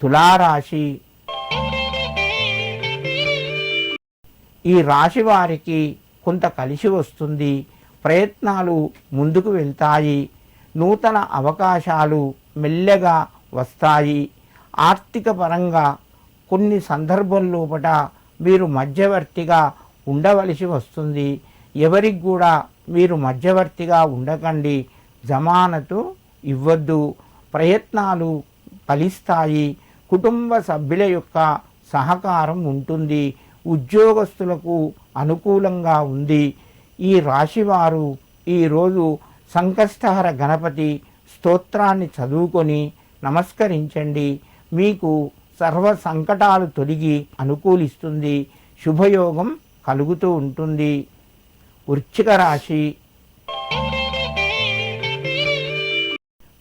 తులారాశి. ఈ రాశి వారికి కొంత కలిసి వస్తుంది. ప్రయత్నాలు ముందుకు వెళ్తాయి. నూతన అవకాశాలు మెల్లగా వస్తాయి. ఆర్థిక పరంగా కొన్ని సందర్భంలోపట మీరు మధ్యవర్తిగా ఉండవలసి వస్తుంది. ఎవరికి కూడా మీరు మధ్యవర్తిగా ఉండకండి. జమానతు ఇవ్వద్దు. ప్రయత్నాలు ఫలిస్తాయి. కుటుంబ సభ్యుల యొక్క సహకారం ఉంటుంది. ఉద్యోగస్తులకు అనుకూలంగా ఉంది. ఈ రాశివారు ఈరోజు సంకష్టహర గణపతి స్తోత్రాన్ని చదువుకొని నమస్కరించండి. మీకు సర్వ సంకటాలు తొలగి అనుకూలిస్తుంది. శుభయోగం కలుగుతూ ఉంటుంది. వృశ్చిక రాశి.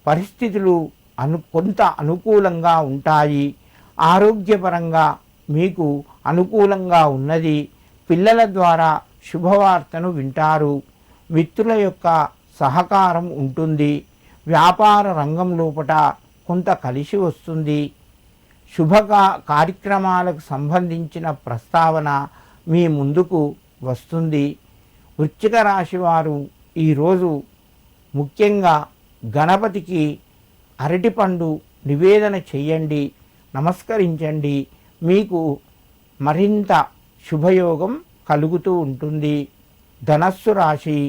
పరిస్థితులు కొంత అనుకూలంగా ఉంటాయి. ఆరోగ్యపరంగా మీకు అనుకూలంగా ఉన్నది. పిల్లల ద్వారా శుభవార్తను వింటారు. మిత్రుల యొక్క సహకారం ఉంటుంది. వ్యాపార రంగం లోపట కొంత కలిసి వస్తుంది. శుభ కార్యక్రమాలకు సంబంధించిన ప్రస్తావన మీ ముందుకు వస్తుంది. వృశ్చిక రాశి వారు ఈరోజు ముఖ్యంగా గణపతికి అరటిపండు నివేదన చేయండి, నమస్కరించండి. మీకు మరింత శుభయోగం కలుగుతూ ఉంటుంది. ధనస్సు రాశి.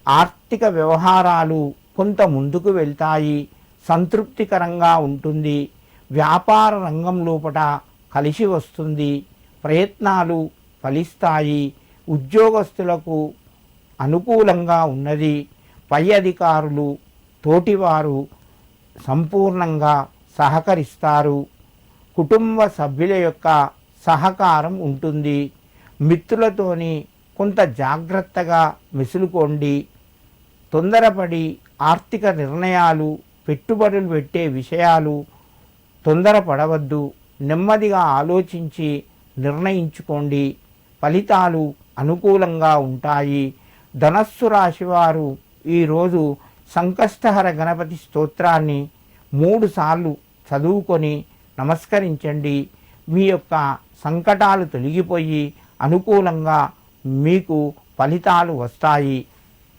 ఆర్థిక వ్యవహారాలు కొంత ముందుకు వెళ్తాయి. సంతృప్తికరంగా ఉంటుంది. వ్యాపార రంగం లోపట కలిసి వస్తుంది. ప్రయత్నాలు ఫలిస్తాయి. ఉద్యోగస్తులకు అనుకూలంగా ఉన్నది. పై అధికారులు తోటివారు సంపూర్ణంగా సహకరిస్తారు. కుటుంబ సభ్యుల యొక్క సహకారం ఉంటుంది. మిత్రులతోని కొంత జాగ్రత్తగా మెసులుకోండి. తొందరపడి ఆర్థిక నిర్ణయాలు, పెట్టుబడులు పెట్టే విషయాలు తొందరపడవద్దు. నెమ్మదిగా ఆలోచించి నిర్ణయించుకోండి. ఫలితాలు అనుకూలంగా ఉంటాయి. ధనస్సు రాశివారు ఈరోజు సంకష్టహర గణపతి స్తోత్రాన్ని 3 సార్లు చదువుకొని నమస్కరించండి. మీ యొక్క సంకటాలు తొలగిపోయి అనుకూలంగా మీకు ఫలితాలు వస్తాయి.